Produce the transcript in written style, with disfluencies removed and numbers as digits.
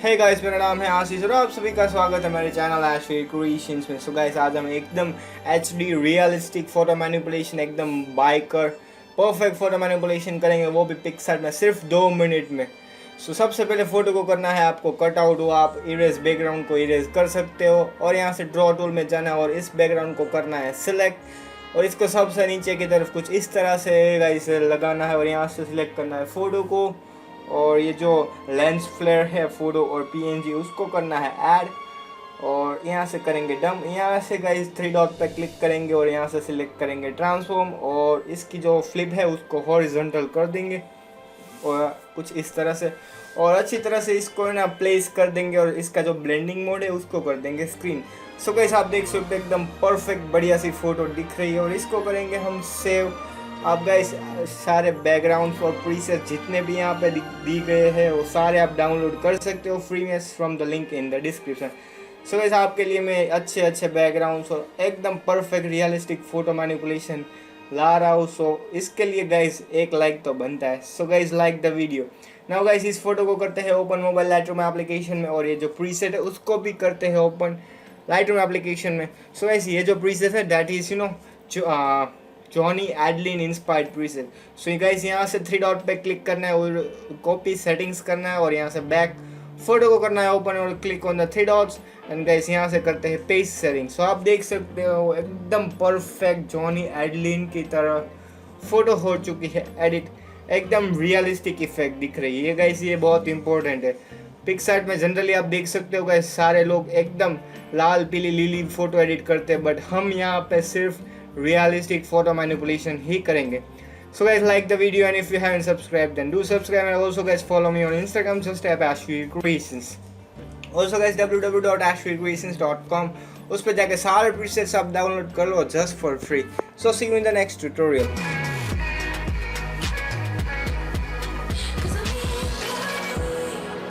Hey guys, मेरा नाम है आशीष और आप सभी का स्वागत है मेरे चैनल ashvircreations में। सो गाइस, आज हम एकदम HD रियलिस्टिक फोटो मैनिपुलेशन, एकदम बाइकर परफेक्ट फोटो मैनिपुलेशन करेंगे, वो भी पिक्सआर्ट में सिर्फ 2 मिनट में। सो सबसे पहले फ़ोटो को करना है आपको कटआउट हो, आप इरेज बैकग्राउंड को इरेज कर सकते हो और यहाँ से ड्रॉ टूल में जाना है और इस बैकग्राउंड को करना है सिलेक्ट और इसको सबसे नीचे की तरफ कुछ इस तरह से गाइस लगाना है और यहाँ से सिलेक्ट करना है फ़ोटो को और ये जो लेंस फ्लेयर है फ़ोटो और PNG उसको करना है ऐड और यहाँ से करेंगे डम। यहाँ से गाइस 3 डॉट पे क्लिक करेंगे और यहाँ से सिलेक्ट करेंगे ट्रांसफॉर्म और इसकी जो फ्लिप है उसको हॉरिजॉन्टल कर देंगे और कुछ इस तरह से और अच्छी तरह से इसको ना प्लेस कर देंगे और इसका जो ब्लेंडिंग मोड है उसको कर देंगे स्क्रीन। सो गाइस, आप देख सकते हो एकदम परफेक्ट बढ़िया सी फ़ोटो दिख रही है और इसको करेंगे हम सेव। आप गाइस सारे बैकग्राउंड्स और प्रीसेट जितने भी यहाँ पे दी गए हैं वो सारे आप डाउनलोड कर सकते हो फ्री में from the link in the description. So guys, आपके लिए मैं अच्छे बैकग्राउंड्स और एकदम परफेक्ट रियलिस्टिक फ़ोटो मैनिपुलेशन ला रहा हूँ। सो इसके लिए गाइस एक लाइक तो बनता है। So guys, like the video. Now guys, इस फोटो को करते हैं ओपन मोबाइल लाइटरूम एप्लीकेशन में और ये जो प्रीसेट है उसको भी करते हैं ओपन लाइटरूम एप्लीकेशन में। सो गाइस, ये जो प्रीसेट है that is Johnny Adeline inspired preset. So guys, यहाँ से 3 डॉट पे क्लिक करना है और कॉपी सेटिंग्स करना है और यहाँ से बैक फोटो को करना है ओपन और click on the 3 dots and guys यहाँ से करते हैं पेस्ट सेटिंग्स। सो आप देख सकते हो एकदम परफेक्ट जॉनी एडलिन की तरह फोटो हो चुकी है एडिट, एकदम रियलिस्टिक इफेक्ट दिख रही है गाइस। ये बहुत इंपॉर्टेंट है। पिक्सआर्ट में जनरली आप देख सकते हो गाइस सारे लोग एकदम लाल पीली लीली फोटो एडिट करते हैं, बट हम यहाँ पे सिर्फ realistic photo manipulation ही करेंगे। So guys, like the video and if you haven't subscribed then do subscribe and also guys follow me on Instagram, just type ashvircreations. Also guys, www.ashvircreations.com, उस पर जाके सारे presets आप डाउनलोड कर लो just for free. So see you in the next tutorial.